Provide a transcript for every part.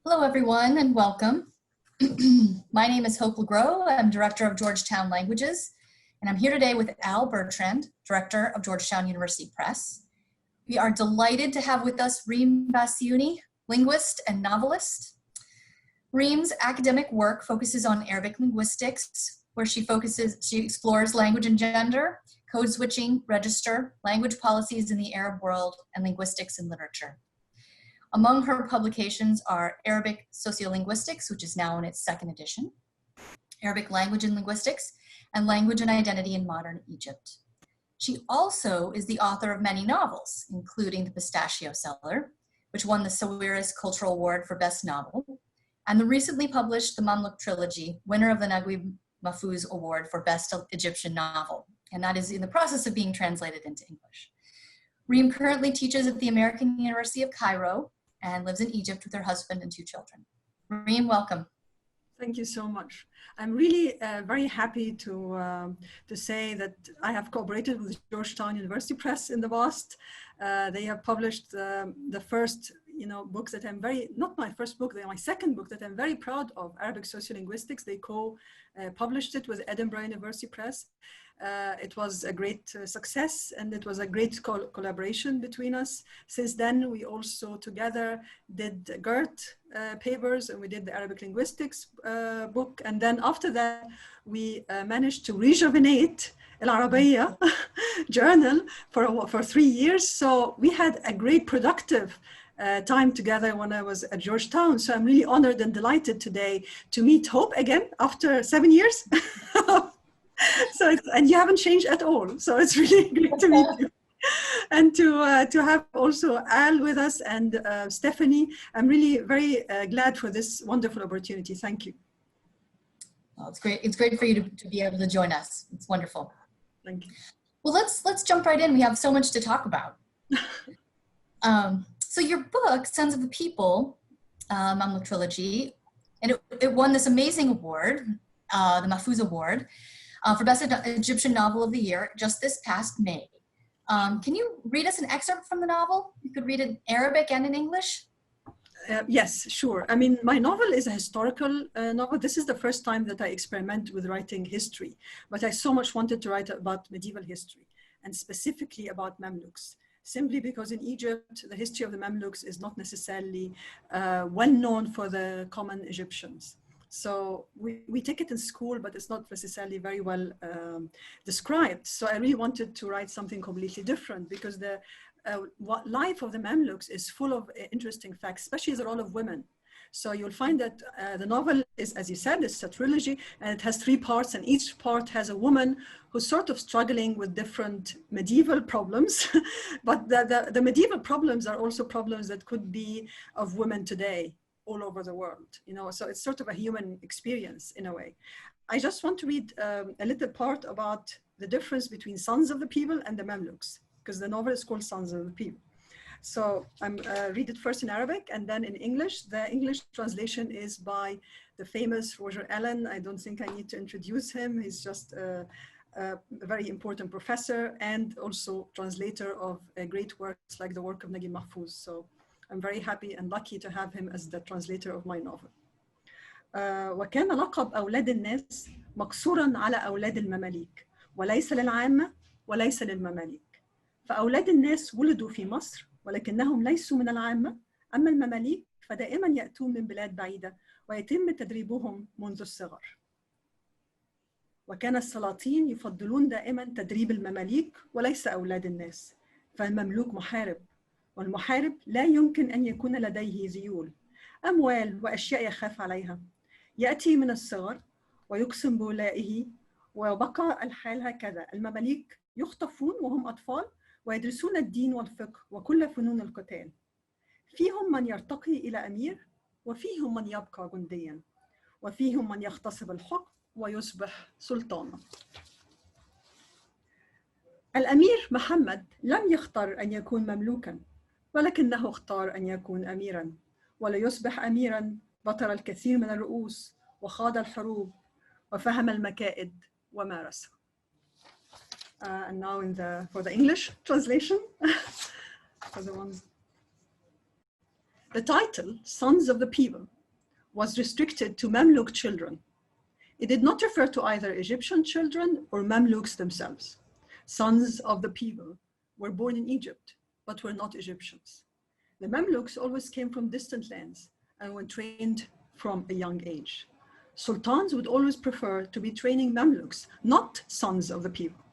Hello, everyone, and welcome. My name is Hope LeGros. I'm Director of Georgetown Languages, and I'm here today with Al Bertrand, Director of Georgetown University Press. We are delighted to have with us Reem Bassiouney, linguist and novelist. Reem's academic work focuses on Arabic linguistics, where she explores language and gender, code switching, register, language policies in the Arab world, and linguistics and literature. Among her publications are Arabic Sociolinguistics, which is now in its second edition, Arabic Language and Linguistics, and Language and Identity in Modern Egypt. She also is the author of many novels, including The Pistachio Seller, which won the Sawiris Cultural Award for Best Novel, and the recently published The Mamluk Trilogy, winner of the Naguib Mahfouz Award for Best Egyptian Novel, and that is in the process of being translated into English. Reem currently teaches at the American University of Cairo, and lives in Egypt with her husband and 2 children. Reem, welcome. Thank you so much. I'm really very happy to say that I have cooperated with Georgetown University Press in the past. They have published the first books that I'm not my first book, they're my second book that I'm very proud of, Arabic Sociolinguistics. They co-published it with Edinburgh University Press. It was a great success, and it was a great collaboration between us. Since then, we also together did GERT papers, and we did the Arabic linguistics book. And then after that, we managed to rejuvenate Al Arabiya journal for 3 years. So we had a great productive time together when I was at Georgetown. So I'm really honored and delighted today to meet Hope again after 7 years. And you haven't changed at all. So it's really great to meet you. And to have also Al with us and Stephanie. I'm really very glad for this wonderful opportunity. Thank you. Well, it's great. It's great for you to be able to join us. It's wonderful. Thank you. Well, let's jump right in. We have so much to talk about. So your book, Sons of the People, Mamluk Trilogy, and it won this amazing award, the Mahfouz Award, for Best Egyptian Novel of the Year just this past May. Can you read us an excerpt from the novel? You could read it in Arabic and in English. Yes, sure. I mean, my novel is a historical novel. This is the first time that I experiment with writing history, but I so much wanted to write about medieval history, and specifically about Mamluks. Simply because in Egypt, the history of the Mamluks is not necessarily well known for the common Egyptians. So we take it in school, but it's not necessarily very well described. So I really wanted to write something completely different, because the life of the Mamluks is full of interesting facts, especially the role of women. So you'll find that the novel is, as you said, it's a trilogy, and it has 3 parts, and each part has a woman who's sort of struggling with different medieval problems. But the medieval problems are also problems that could be of women today all over the world, so it's sort of a human experience in a way. I just want to read a little part about the difference between Sons of the People and the Mamluks, because the novel is called Sons of the People. So I'm read it first in Arabic and then in English. The English translation is by the famous Roger Allen. I don't think I need to introduce him. He's just a very important professor and also translator of great works like the work of Naguib Mahfouz. So I'm very happy and lucky to have him as the translator of my novel. وكان لقب أولاد الناس مقصورا على أولاد المماليك وليس للعامة وليس للمماليك. فأولاد الناس ولدوا في مصر ولكنهم ليسوا من العامة، أما المماليك فدائما يأتون من بلاد بعيدة ويتم تدريبهم منذ الصغر. وكان السلاطين يفضلون دائما تدريب المماليك وليس أولاد الناس، فالمملوك محارب، والمحارب لا يمكن أن يكون لديه ذيول، أموال وأشياء يخاف عليها. يأتي من الصغر ويقسم بولائه، وبقى الحال هكذا. المماليك يخطفون وهم أطفال ويدرسون الدين والفقه وكل فنون القتال. فيهم من يرتقي إلى أمير، وفيهم من يبقى جنديا، وفيهم من يغتصب الحكم ويصبح سلطانا. الأمير محمد لم يختار أن يكون مملوكا، ولكنه اختار أن يكون أميراً، وليصبح أميراً بطل الكثير من الرؤوس وخاض الحروب وفهم المكائد ومارسها. And now for the English translation, for the ones. The title, Sons of the People, was restricted to Mamluk children. It did not refer to either Egyptian children or Mamluks themselves. Sons of the people were born in Egypt, but were not Egyptians. The Mamluks always came from distant lands and were trained from a young age. Sultans would always prefer to be training Mamluks, not sons of the people.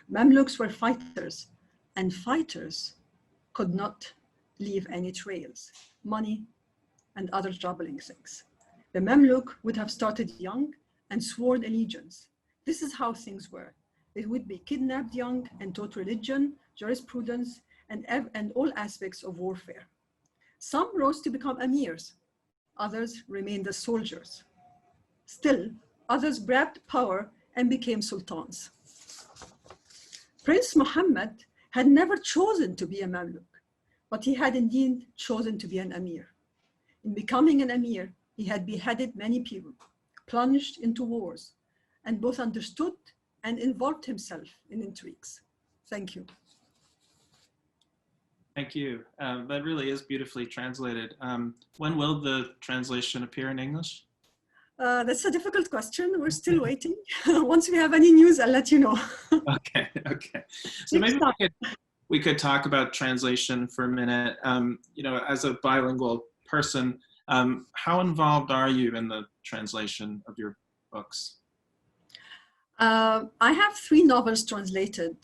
Mamluks were fighters, and fighters could not leave any trails, money, and other troubling things. The Mamluk would have started young and sworn allegiance. This is how things were. They would be kidnapped young and taught religion, jurisprudence, and all aspects of warfare. Some rose to become emirs, others remained as soldiers. Still, others grabbed power and became sultans. Prince Muhammad had never chosen to be a Mamluk, but he had indeed chosen to be an emir. In becoming an emir, he had beheaded many people, plunged into wars, and both understood and involved himself in intrigues. Thank you. Thank you. That really is beautifully translated. When will the translation appear in English? That's a difficult question. We're still waiting. Once we have any news, I'll let you know. Okay. So maybe we could talk about translation for a minute. You know, as a bilingual person, how involved are you in the translation of your books? I have 3 novels translated,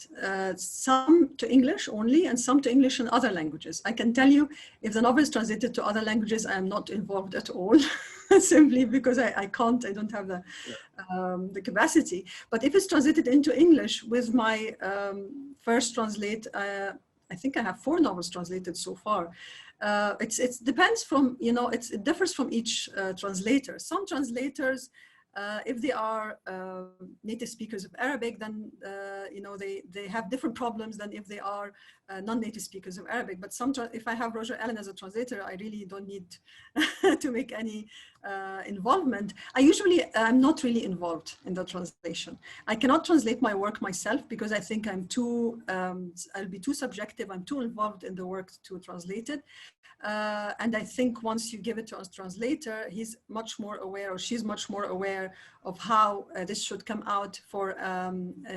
some to English only and some to English and other languages. I can tell you if the novel is translated to other languages, I am not involved at all, simply because I don't have the capacity. But if it's translated into English with my first translate, I think I have 4 novels translated so far. It depends from, you know, it differs from each translator. Some translators, if they are native speakers of Arabic, then you know, they have different problems than if they are non-native speakers of Arabic. But if I have Roger Allen as a translator, I really don't need to make any involvement. I'm not really involved in the translation. I cannot translate my work myself because I think I'm too, I'll be too subjective. I'm too involved in the work to translate it. And I think once you give it to a translator, he's much more aware, or she's much more aware of how this should come out for a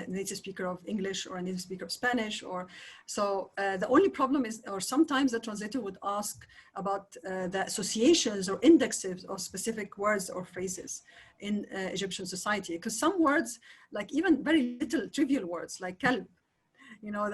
native speaker of English or a native speaker of Spanish. So the only problem is, or sometimes the translator would ask about the associations or indexes of specific words or phrases in Egyptian society, because some words, like even very little trivial words like kalb, you know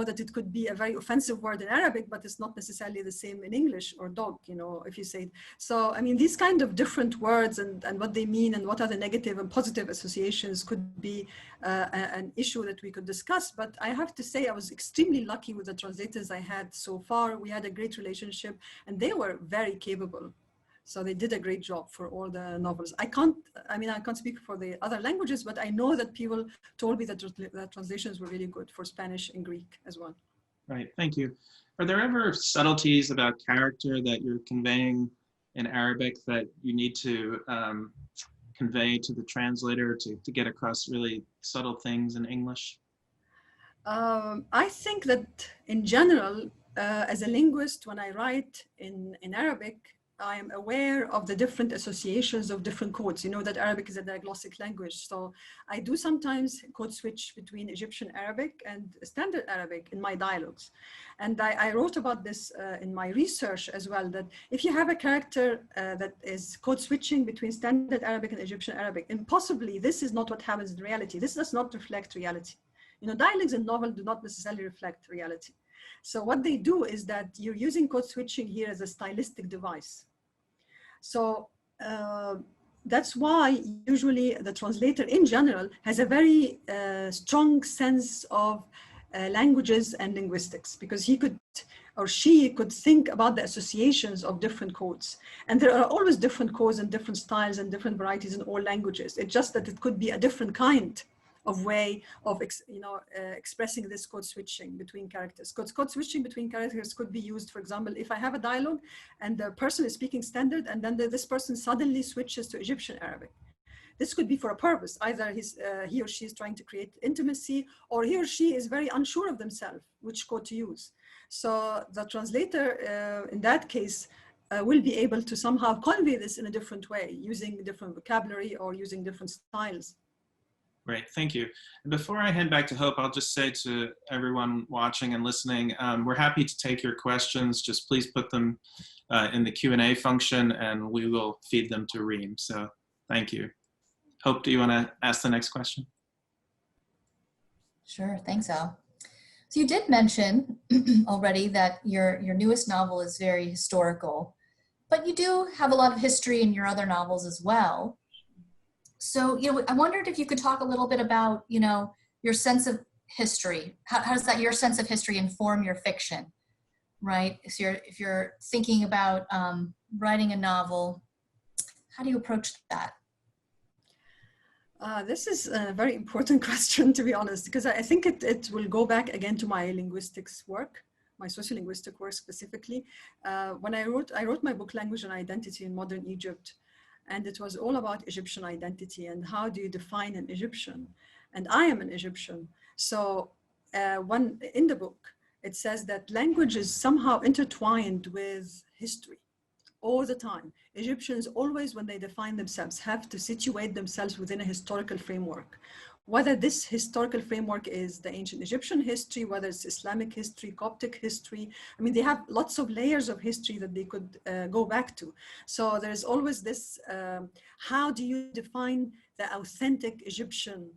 that it could be a very offensive word in Arabic, but it's not necessarily the same in English, or dog, you know, if you say it. So, I mean, these kind of different words and what they mean and what are the negative and positive associations could be an issue that we could discuss. But I have to say I was extremely lucky with the translators I had so far. We had a great relationship and they were very capable. So they did a great job for all the novels. I can't speak for the other languages, but I know that people told me that the translations were really good for Spanish and Greek as well. Right, thank you. Are there ever subtleties about character that you're conveying in Arabic that you need to convey to the translator to get across really subtle things in English? I think that in general, as a linguist, when I write in Arabic, I am aware of the different associations of different codes. You know that Arabic is a diagnostic language. So I do sometimes code switch between Egyptian Arabic and Standard Arabic in my dialogues. And I wrote about this in my research as well, that if you have a character that is code switching between Standard Arabic and Egyptian Arabic, and possibly this is not what happens in reality. This does not reflect reality. You know, dialogues in novel do not necessarily reflect reality. So what they do is that you're using code switching here as a stylistic device. So that's why usually the translator in general has a very strong sense of languages and linguistics, because he could or she could think about the associations of different codes. And there are always different codes and different styles and different varieties in all languages. It's just that it could be a different kind of way of expressing this code switching between characters. Code switching between characters could be used, for example, if I have a dialogue and the person is speaking Standard and then this person suddenly switches to Egyptian Arabic. This could be for a purpose. Either he or she is trying to create intimacy, or he or she is very unsure of themselves, which code to use. So the translator, in that case, will be able to somehow convey this in a different way, using different vocabulary or using different styles. Great, thank you. And before I hand back to Hope, I'll just say to everyone watching and listening, we're happy to take your questions. Just please put them in the Q&A function and we will feed them to Reem. So thank you. Hope, do you want to ask the next question? Sure, thanks, Al. So you did mention already that your newest novel is very historical, but you do have a lot of history in your other novels as well. So, I wondered if you could talk a little bit about, your sense of history. How does your sense of history inform your fiction, right? So if you're thinking about writing a novel, how do you approach that? This is a very important question, to be honest, because I think it will go back again to my linguistics work, my sociolinguistic work specifically. When I wrote my book, Language and Identity in Modern Egypt, and it was all about Egyptian identity and how do you define an Egyptian? And I am an Egyptian. So in the book, it says that language is somehow intertwined with history all the time. Egyptians always, when they define themselves, have to situate themselves within a historical framework. Whether this historical framework is the ancient Egyptian history, whether it's Islamic history, Coptic history. I mean, they have lots of layers of history that they could go back to. So there's always this, how do you define the authentic Egyptian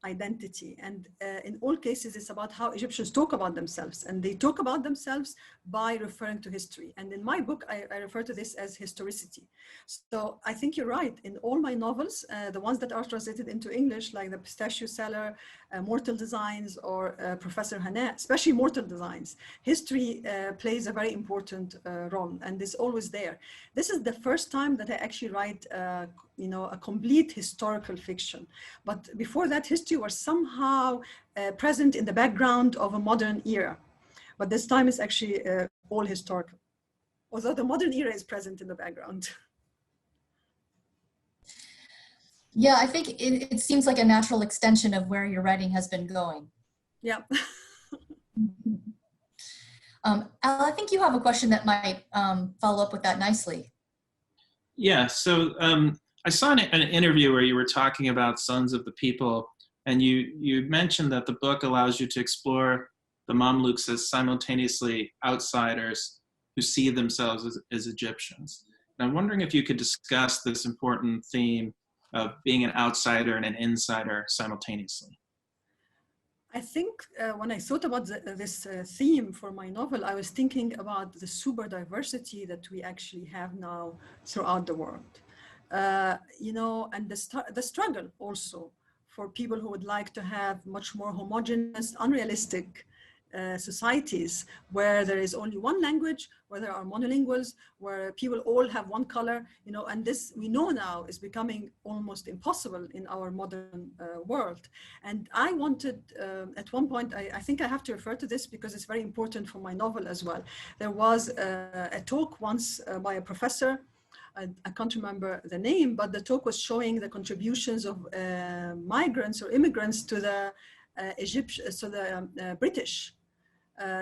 identity? And in all cases, it's about how Egyptians talk about themselves, and they talk about themselves by referring to history. And in my book, I refer to this as historicity. So I think you're right. In all my novels, the ones that are translated into English, like The Pistachio Seller, Mortal Designs, or Professor Hannah, especially Mortal Designs, history plays a very important role, and is always there. This is the first time that I actually write a complete historical fiction. But before that, history was somehow present in the background of a modern era. But this time is actually all historical, although the modern era is present in the background. Yeah, I think it seems like a natural extension of where your writing has been going. Yeah. Al, I think you have a question that might follow up with that nicely. Yeah, so I saw an interview where you were talking about Sons of the People, and you mentioned that the book allows you to explore the Mamluks as simultaneously outsiders who see themselves as Egyptians. And I'm wondering if you could discuss this important theme of being an outsider and an insider simultaneously. I think when I thought about this theme for my novel, I was thinking about the super diversity that we actually have now throughout the world. And the struggle also for people who would like to have much more homogeneous, unrealistic societies where there is only one language, where there are monolinguals, where people all have one color, and this we know now is becoming almost impossible in our modern world. And I wanted, at one point, I think I have to refer to this because it's very important for my novel as well. There was a talk once by a professor, I can't remember the name, but the talk was showing the contributions of migrants or immigrants to the British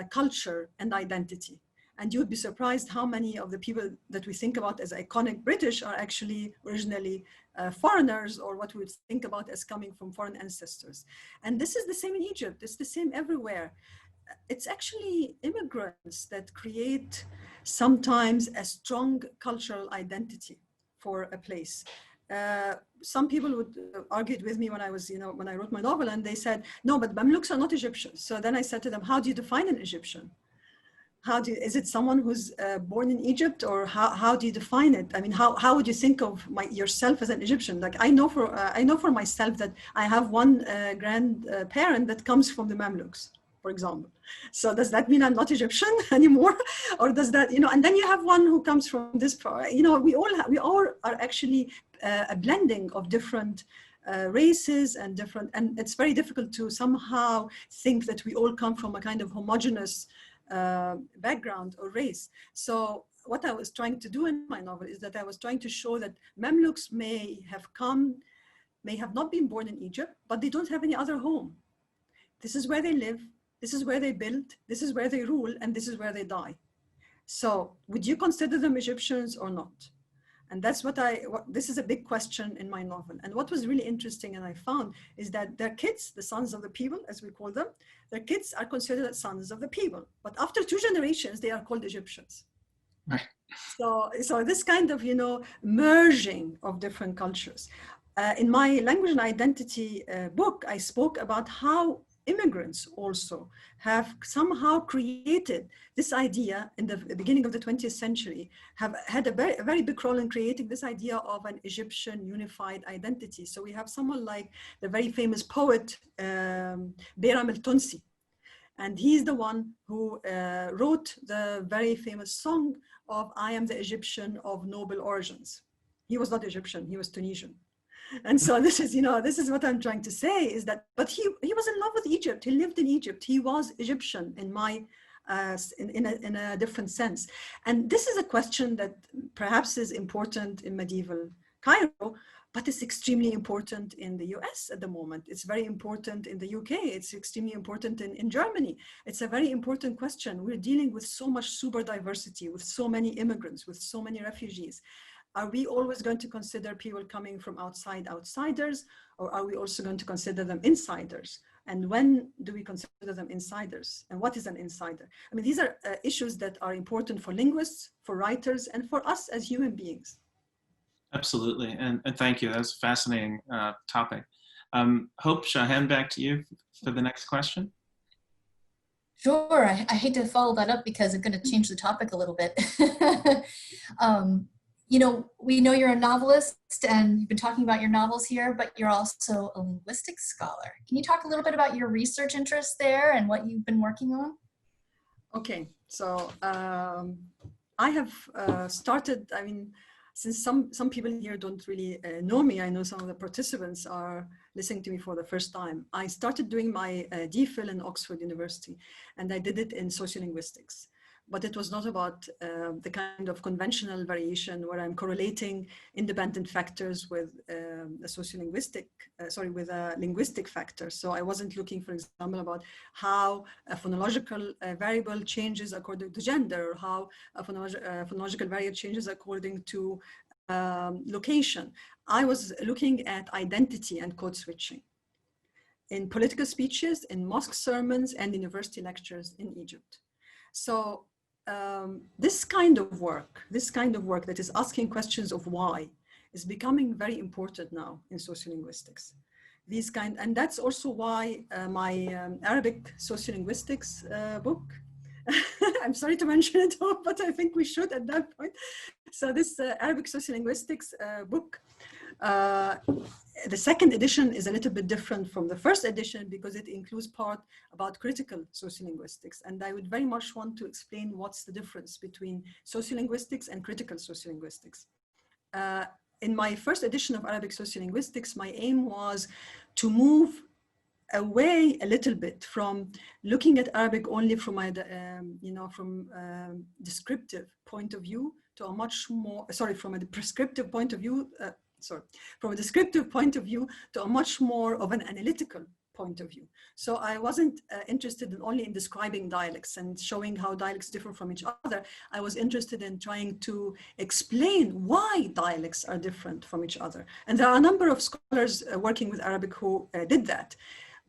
culture and identity. And you would be surprised how many of the people that we think about as iconic British are actually originally foreigners, or what we would think about as coming from foreign ancestors. And this is the same in Egypt. It's the same everywhere. It's actually immigrants that create sometimes a strong cultural identity for a place. Some people would argue with me when I was, when I wrote my novel, and they said, no, but Mamluks are not Egyptians. So then I said to them, how do you define an Egyptian? Is it someone who's born in Egypt, or how do you define it? I mean, how would you think of yourself as an Egyptian? Like I know for myself that I have one grandparent that comes from the Mamluks, for example. So does that mean I'm not Egyptian anymore? Or does that, and then you have one who comes from this, we all are actually a blending of different races and it's very difficult to somehow think that we all come from a kind of homogeneous background or race. So what I was trying to do in my novel is that I was trying to show that Mamluks may have not been born in Egypt, but they don't have any other home. This is where they live. this is where they build, this is where they rule, and this is where they die. So would you consider them Egyptians or not? And that's this is a big question in my novel. And what was really interesting and I found is that their kids, the sons of the people, as we call them, their kids are considered sons of the people. But after 2 generations, they are called Egyptians. Right. So this kind of, merging of different cultures. In my language and identity book, I spoke about how immigrants also have somehow created this idea in the beginning of the 20th century, have had a very big role in creating this idea of an Egyptian unified identity. So we have someone like the very famous poet, Bayram el-Tunsi. And he's the one who wrote the very famous song of I am the Egyptian of noble origins. He was not Egyptian, he was Tunisian. And so this is what I'm trying to say is that, but he was in love with Egypt. He lived in Egypt. He was Egyptian in my, in a different sense. And this is a question that perhaps is important in medieval Cairo, but it's extremely important in the US at the moment. It's very important in the UK. It's extremely important in Germany. It's a very important question. We're dealing with so much super diversity, with so many immigrants, with so many refugees. Are we always going to consider people coming from outside outsiders, or are we also going to consider them insiders? And when do we consider them insiders? And what is an insider? I mean, these are issues that are important for linguists, for writers, and for us as human beings. Absolutely, and thank you. That's a fascinating topic. Hope, shall I hand back to you for the next question? Sure, I hate to follow that up because I'm going to change the topic a little bit. We know you're a novelist and you've been talking about your novels here, but you're also a linguistics scholar. Can you talk a little bit about your research interests there and what you've been working on? Okay, so I have started, I mean, since some people here don't really know me, I know some of the participants are listening to me for the first time. I started doing my DPhil in Oxford University, and I did it in sociolinguistics. But it was not about the kind of conventional variation where I'm correlating independent factors with with a linguistic factor. So I wasn't looking, for example, about how a phonological variable changes according to gender, or how a phonological variable changes according to location. I was looking at identity and code switching in political speeches, in mosque sermons, and university lectures in Egypt. So this kind of work that is asking questions of why is becoming very important now in sociolinguistics. And that's also why my Arabic sociolinguistics book, I'm sorry to mention it all, but I think we should at that point. So this Arabic sociolinguistics book, the second edition is a little bit different from the first edition because it includes part about critical sociolinguistics. And I would very much want to explain what's the difference between sociolinguistics and critical sociolinguistics. In my first edition of Arabic sociolinguistics, my aim was to move away a little bit from looking at Arabic only from a, descriptive point of view to a much more, from a prescriptive point of view, from a descriptive point of view to a much more of an analytical point of view. So I wasn't interested only in describing dialects and showing how dialects differ from each other. I was interested in trying to explain why dialects are different from each other. And there are a number of scholars working with Arabic who did that.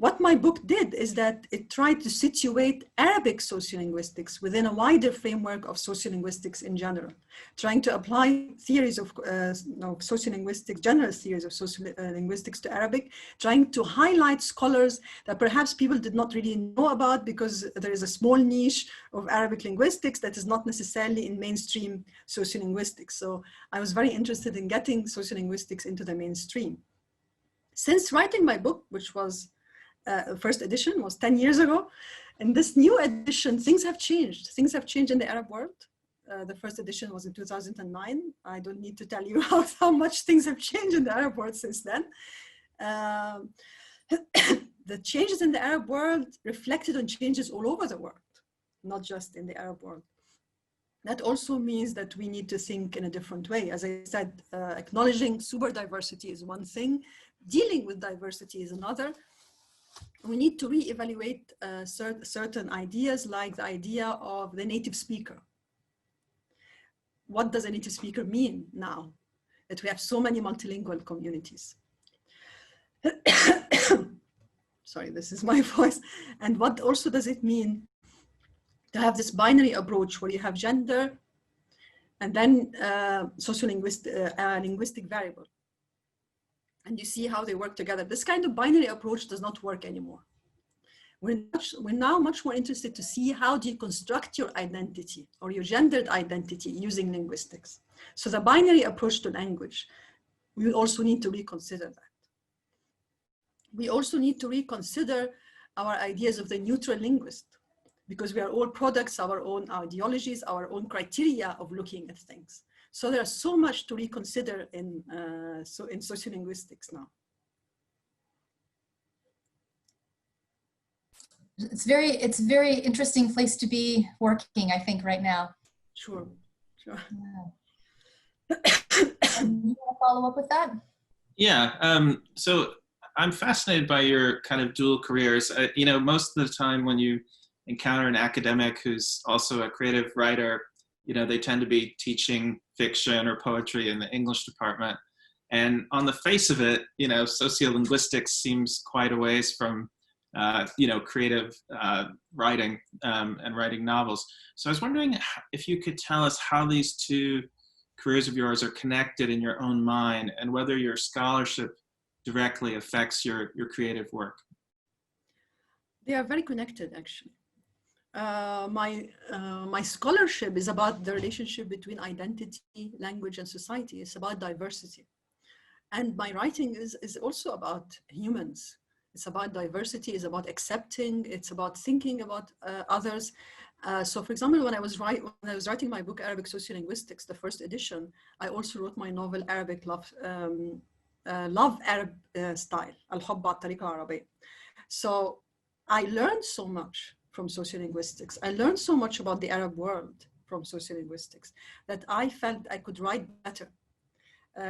What my book did is that it tried to situate Arabic sociolinguistics within a wider framework of sociolinguistics in general, trying to apply theories of sociolinguistics, general theories of sociolinguistics to Arabic, trying to highlight scholars that perhaps people did not really know about because there is a small niche of Arabic linguistics that is not necessarily in mainstream sociolinguistics. So I was very interested in getting sociolinguistics into the mainstream. Since writing my book, which was first edition was 10 years ago. In this new edition, things have changed. Things have changed in the Arab world. The first edition was in 2009. I don't need to tell you how much things have changed in the Arab world since then. The changes in the Arab world reflected on changes all over the world, not just in the Arab world. That also means that we need to think in a different way. As I said, acknowledging super diversity is one thing, dealing with diversity is another. we need to re-evaluate certain ideas, like the idea of the native speaker. What does a native speaker mean now that we have so many multilingual communities? Sorry, this is my voice. And what also does it mean to have this binary approach where you have gender and then linguistic variable? And you see how they work together. This kind of binary approach does not work anymore. We're now much more interested to see how do you construct your identity or your gendered identity using linguistics. So the binary approach to language, we also need to reconsider that. We also need to reconsider our ideas of the neutral linguist, because we are all products, our own ideologies, our own criteria of looking at things. So there's so much to reconsider in sociolinguistics now. It's a very interesting place to be working, I think, right now. Sure, sure. Yeah. And you want to follow up with that? Yeah, so I'm fascinated by your kind of dual careers. You know, most of the time when you encounter an academic who's also a creative writer, you know, they tend to be teaching fiction or poetry in the English department. And on the face of it, you know, sociolinguistics seems quite a ways from you know, creative writing and writing novels. So I was wondering if you could tell us how these two careers of yours are connected in your own mind, and whether your scholarship directly affects your creative work. They are very connected, actually. My scholarship is about the relationship between identity, language, and society. It's about diversity. And my writing is also about humans. It's about diversity, it's about accepting, it's about thinking about others. So for example, when I was writing my book, Arabic Sociolinguistics, the first edition, I also wrote my novel, Arabic Love Arab Style, Al-Hubb al-Tariqa al-Arabiyya. So I learned so much from sociolinguistics. I learned so much about the Arab world from sociolinguistics that I felt I could write better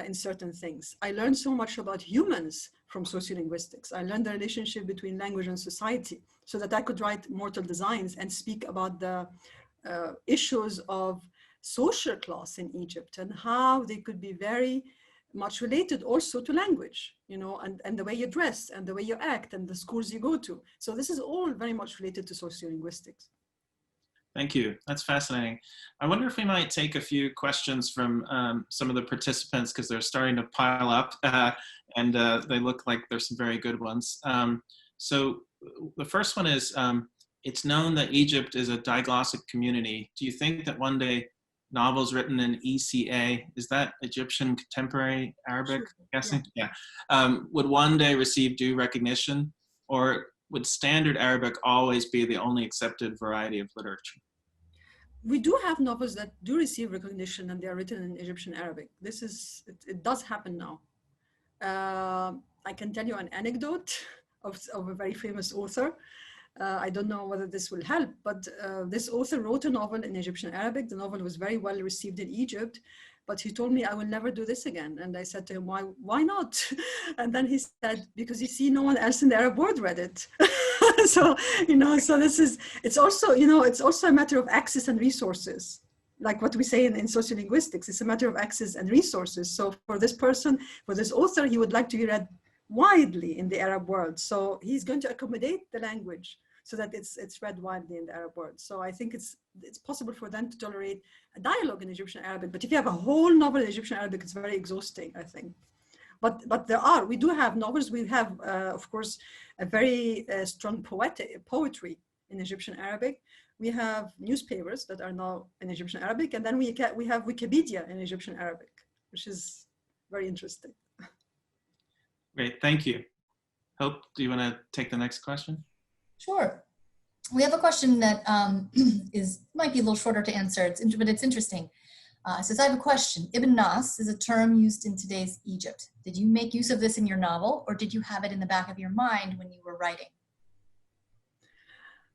in certain things. I learned so much about humans from sociolinguistics. I learned the relationship between language and society so that I could write Mortal Designs and speak about the issues of social class in Egypt and how they could be very much related also to language, you know, and the way you dress and the way you act and the schools you go to. So this is all very much related to sociolinguistics. Thank you. That's fascinating. I wonder if we might take a few questions from some of the participants, because they're starting to pile up and they look like there's some very good ones. So the first one is, it's known that Egypt is a diglossic community. Do you think that one day novels written in ECA, is that Egyptian Contemporary Arabic, Sure. I'm guessing? Yeah. Would one day receive due recognition, or would standard Arabic always be the only accepted variety of literature? We do have novels that do receive recognition and they are written in Egyptian Arabic. It does happen now. I can tell you an anecdote of a very famous author. I don't know whether this will help, but this author wrote a novel in Egyptian Arabic. The novel was very well received in Egypt, but he told me, I will never do this again. And I said to him, why not? And then he said, because you see, no one else in the Arab world read it. So, you know, so it's also, you know, it's also a matter of access and resources. Like what we say in sociolinguistics, it's a matter of access and resources. So for this person, for this author, he would like to be read widely in the Arab world. So he's going to accommodate the language so that it's read widely in the Arab world. So I think it's possible for them to tolerate a dialogue in Egyptian Arabic. But if you have a whole novel in Egyptian Arabic, it's very exhausting, I think. But we do have novels. We have, of course, a very strong poetry in Egyptian Arabic. We have newspapers that are now in Egyptian Arabic, and then we have Wikipedia in Egyptian Arabic, which is very interesting. Great, thank you. Hope, do you want to take the next question? Sure. We have a question that might be a little shorter to answer, but it's interesting. It says, I have a question. Ibn Nas is a term used in today's Egypt. Did you make use of this in your novel, or did you have it in the back of your mind when you were writing?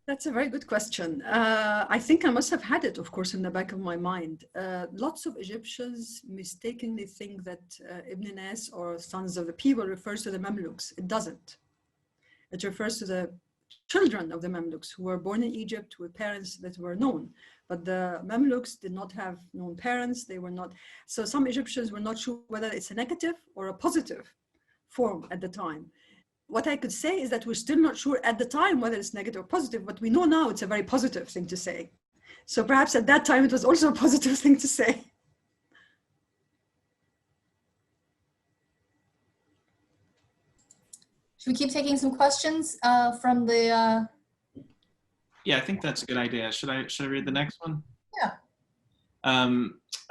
That's a very good question. I think I must have had it, of course, in the back of my mind. Lots of Egyptians mistakenly think that Ibn Nas or Sons of the People refers to the Mamluks. It doesn't. It refers to the children of the Mamluks who were born in Egypt with parents that were known. But the Mamluks did not have known parents. They were not, so some Egyptians were not sure whether it's a negative or a positive form at the time. What I could say is that we're still not sure at the time whether it's negative or positive, but we know now it's a very positive thing to say. So perhaps at that time it was also a positive thing to say. Should we keep taking some questions from the? Yeah, I think that's a good idea. Should I read the next one? Yeah.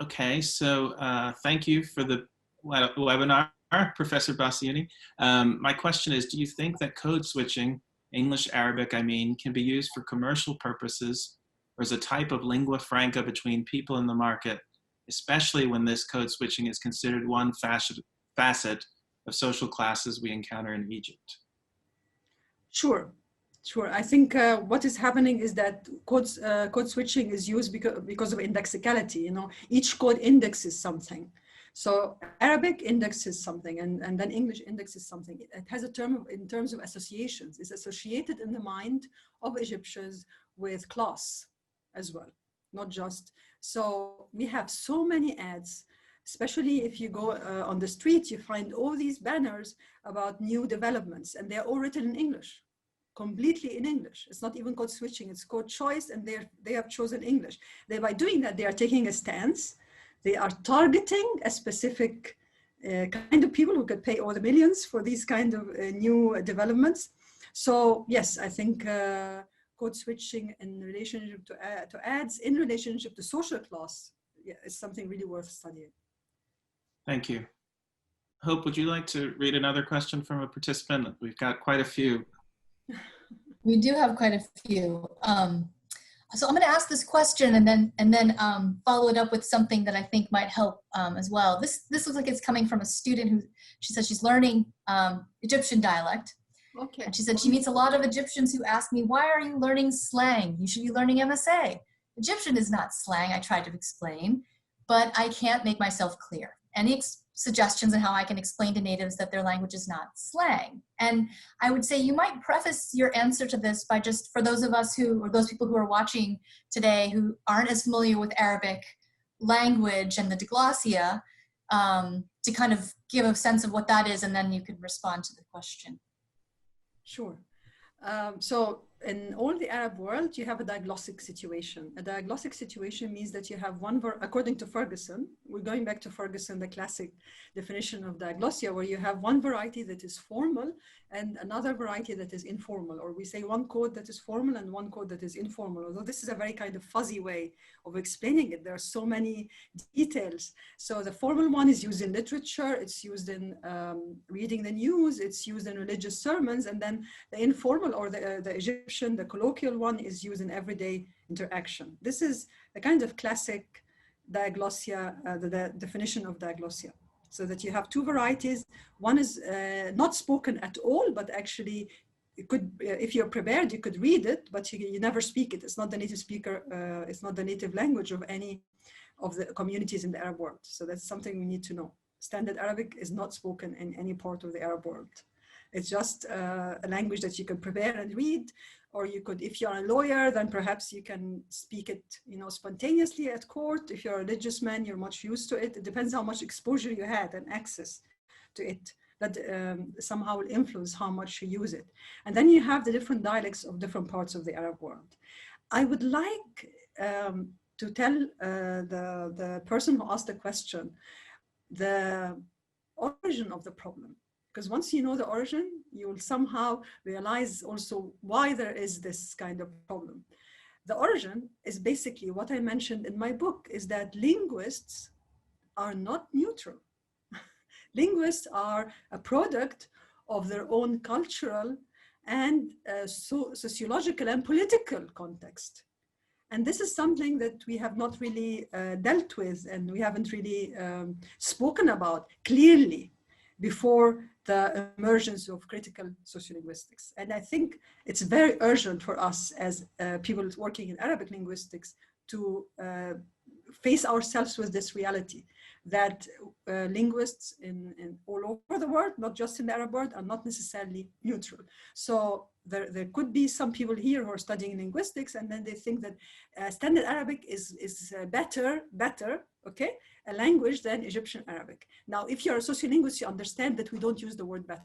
Okay, so thank you for the webinar, Professor Bassiouney. My question is, do you think that code switching, English, Arabic, I mean, can be used for commercial purposes or as a type of lingua franca between people in the market, especially when this code switching is considered one facet of social classes we encounter in Egypt? Sure. I think what is happening is that code switching is used because of indexicality. You know, each code indexes something. So Arabic indexes something, and then English indexes something. It has a term in terms of associations. It's associated in the mind of Egyptians with class as well, not just. So we have so many ads, especially if you go on the street, you find all these banners about new developments, and they're all written in English. Completely in English. It's not even code switching, it's code choice, and they have chosen English. By doing that, they are taking a stance. They are targeting a specific kind of people who could pay all the millions for these kind of new developments. So yes, I think code switching in relationship to ads, in relationship to social class, yeah, is something really worth studying. Thank you. Hope, would you like to read another question from a participant? We've got quite a few. We do have quite a few. So I'm going to ask this question and then follow it up with something that I think might help as well. This looks like it's coming from a student who, she said she's learning Egyptian dialect. Okay. And she said she meets a lot of Egyptians who ask me, why are you learning slang? You should be learning MSA. Egyptian is not slang, I tried to explain, but I can't make myself clear. Any suggestions on how I can explain to natives that their language is not slang? And I would say you might preface your answer to this by just, for those of us who, or those people who are watching today who aren't as familiar with Arabic language and the diglossia, to kind of give a sense of what that is, and then you can respond to the question. Sure. So in all the Arab world, you have a diglossic situation. A diglossic situation means that you have one, according to Ferguson, we're going back to Ferguson, the classic definition of diglossia, where you have one variety that is formal and another variety that is informal, or we say one code that is formal and one code that is informal, although this is a very kind of fuzzy way of explaining it. There are so many details. So the formal one is used in literature, it's used in reading the news, it's used in religious sermons, and then the informal, or the Egyptian, the colloquial one, is used in everyday interaction. This is a kind of classic diglossia, the definition of diglossia. So that you have two varieties. One is not spoken at all, but actually you could, if you're prepared, you could read it, but you never speak it. It's not the native speaker, it's not the native language of any of the communities in the Arab world. So that's something we need to know. Standard Arabic is not spoken in any part of the Arab world. It's just a language that you can prepare and read, or you could, if you're a lawyer, then perhaps you can speak it, you know, spontaneously at court. If you're a religious man, you're much used to it. It depends how much exposure you had and access to it. That somehow will influence how much you use it. And then you have the different dialects of different parts of the Arab world. I would like to tell the person who asked the question the origin of the problem. Because once you know the origin, you will somehow realize also why there is this kind of problem. The origin is basically what I mentioned in my book, is that linguists are not neutral. Linguists are a product of their own cultural and sociological and political context. And this is something that we have not really dealt with, and we haven't really spoken about clearly before the emergence of critical sociolinguistics. And I think it's very urgent for us as people working in Arabic linguistics to face ourselves with this reality, that linguists in all over the world, not just in the Arab world, are not necessarily neutral. So there could be some people here who are studying linguistics, and then they think that Standard Arabic is better, okay, a language than Egyptian Arabic. Now, if you're a sociolinguist, you understand that we don't use the word better.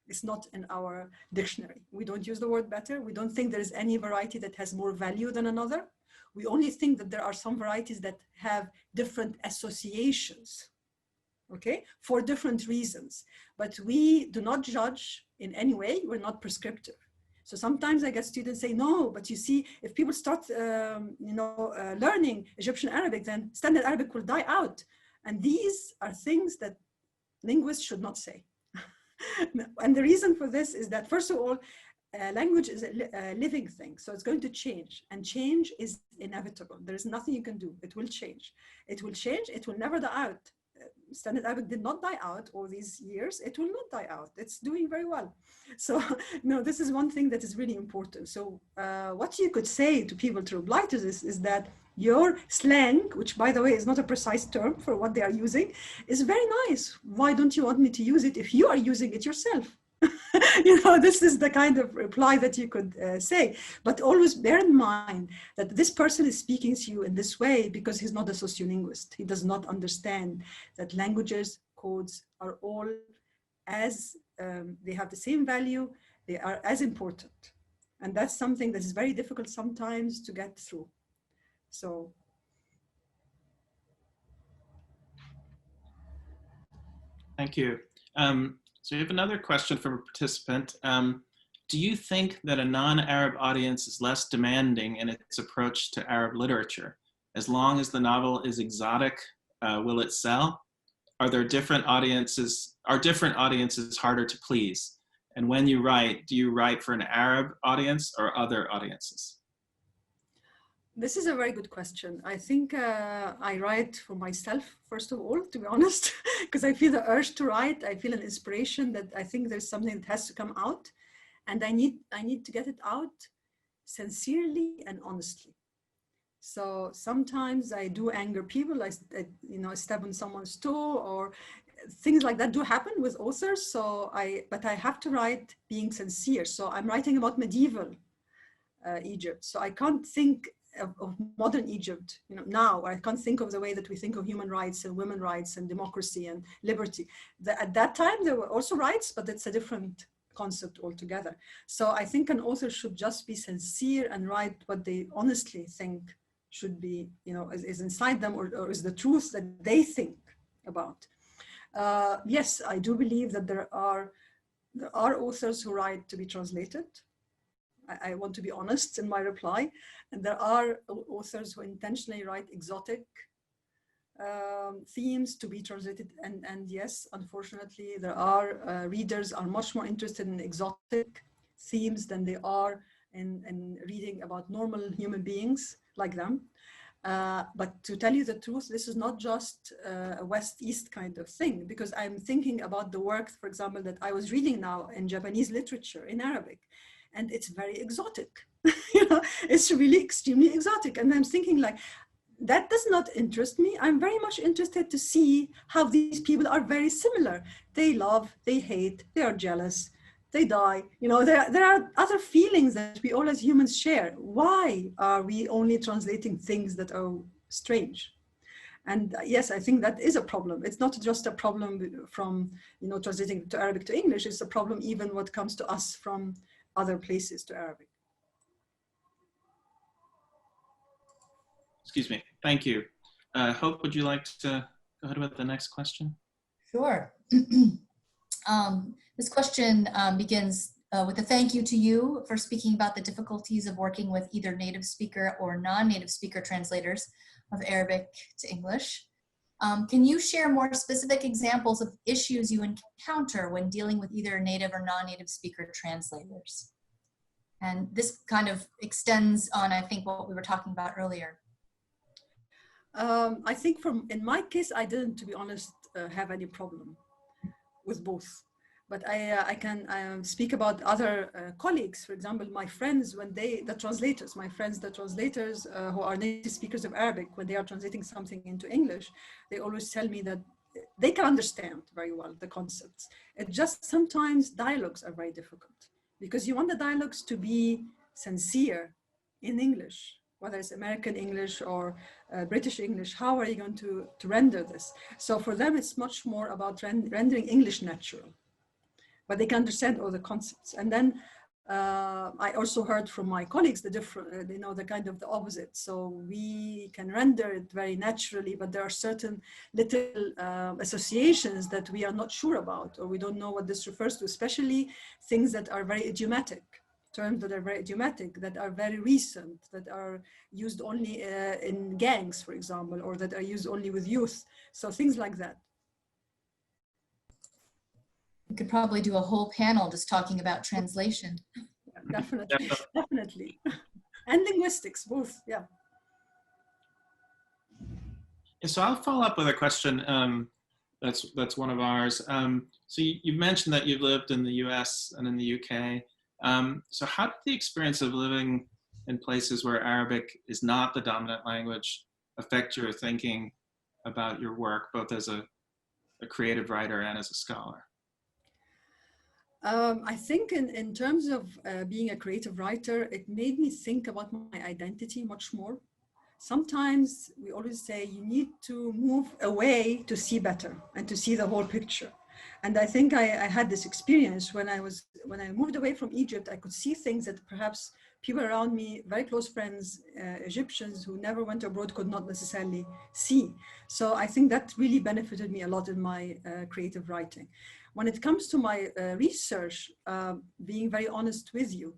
It's not in our dictionary. We don't use the word better. We don't think there is any variety that has more value than another. We only think that there are some varieties that have different associations, okay, for different reasons. But we do not judge in any way. We're not prescriptive. So sometimes I get students say, no, but you see, if people start, learning Egyptian Arabic, then Standard Arabic will die out. And these are things that linguists should not say. And the reason for this is that, first of all, language is a living thing, so it's going to change, and change is inevitable. There is nothing you can do. It will change. It will change. It will never die out. Standard Arabic did not die out all these years. It will not die out. It's doing very well. So, no, this is one thing that is really important. So what you could say to people to reply to this is that your slang, which by the way is not a precise term for what they are using, is very nice. Why don't you want me to use it if you are using it yourself? This is the kind of reply that you could say. But always bear in mind that this person is speaking to you in this way because he's not a sociolinguist. He does not understand that languages, codes are all as, they have the same value, they are as important. And that's something that is very difficult sometimes to get through. So. Thank you. So we have another question from a participant. Do you think that a non-Arab audience is less demanding in its approach to Arab literature? As long as the novel is exotic, will it sell? Are different audiences harder to please? And when you write, do you write for an Arab audience or other audiences? This is a very good question. I think I write for myself, first of all, to be honest, because I feel the urge to write. I feel an inspiration that I think there's something that has to come out, and I need to get it out sincerely and honestly. So sometimes I do anger people. I step on someone's toe, or things like that do happen with authors. But I have to write being sincere. So I'm writing about medieval Egypt. So I can't think of modern Egypt, now. I can't think of the way that we think of human rights and women's rights and democracy and liberty. At that time, there were also rights, but it's a different concept altogether. So I think an author should just be sincere and write what they honestly think should be, is inside them, or is the truth that they think about. Yes, I do believe that there are authors who write to be translated. I want to be honest in my reply. And there are authors who intentionally write exotic themes to be translated. And yes, unfortunately, there are readers are much more interested in exotic themes than they are in reading about normal human beings like them. But to tell you the truth, this is not just a West-East kind of thing, because I'm thinking about the work, for example, that I was reading now in Japanese literature, in Arabic. And it's very exotic, it's really extremely exotic. And I'm thinking like, that does not interest me. I'm very much interested to see how these people are very similar. They love, they hate, they are jealous, they die. There are other feelings that we all as humans share. Why are we only translating things that are strange? And yes, I think that is a problem. It's not just a problem from, translating to Arabic to English. It's a problem even what comes to us from other places to Arabic. Excuse me. Thank you. Hope, would you like to go ahead with the next question? Sure. This question begins with a thank you to you for speaking about the difficulties of working with either native speaker or non-native speaker translators of Arabic to English. Can you share more specific examples of issues you encounter when dealing with either native or non-native speaker translators? And this kind of extends on, I think, what we were talking about earlier. I think in my case, I didn't, to be honest, have any problem with both. But I can speak about other colleagues. For example, my friends, the translators who are native speakers of Arabic, when they are translating something into English, they always tell me that they can understand very well the concepts. It just sometimes dialogues are very difficult because you want the dialogues to be sincere in English, whether it's American English or British English. How are you going to render this? So for them, it's much more about rendering English natural, but they can understand all the concepts. And then I also heard from my colleagues the different, the kind of the opposite. So we can render it very naturally, but there are certain little associations that we are not sure about, or we don't know what this refers to, especially things that are very idiomatic, terms that are very idiomatic, that are very recent, that are used only in gangs, for example, or that are used only with youth. So things like that. We could probably do a whole panel just talking about translation. Yeah, definitely, definitely. And linguistics, both, yeah. So I'll follow up with a question that's one of ours. So you mentioned that you've lived in the US and in the UK. So how did the experience of living in places where Arabic is not the dominant language affect your thinking about your work, both as a creative writer and as a scholar? I think in terms of being a creative writer, it made me think about my identity much more. Sometimes we always say you need to move away to see better and to see the whole picture. And I think I had this experience when I moved away from Egypt. I could see things that perhaps people around me, very close friends, Egyptians who never went abroad, could not necessarily see. So I think that really benefited me a lot in my creative writing. When it comes to my research, being very honest with you,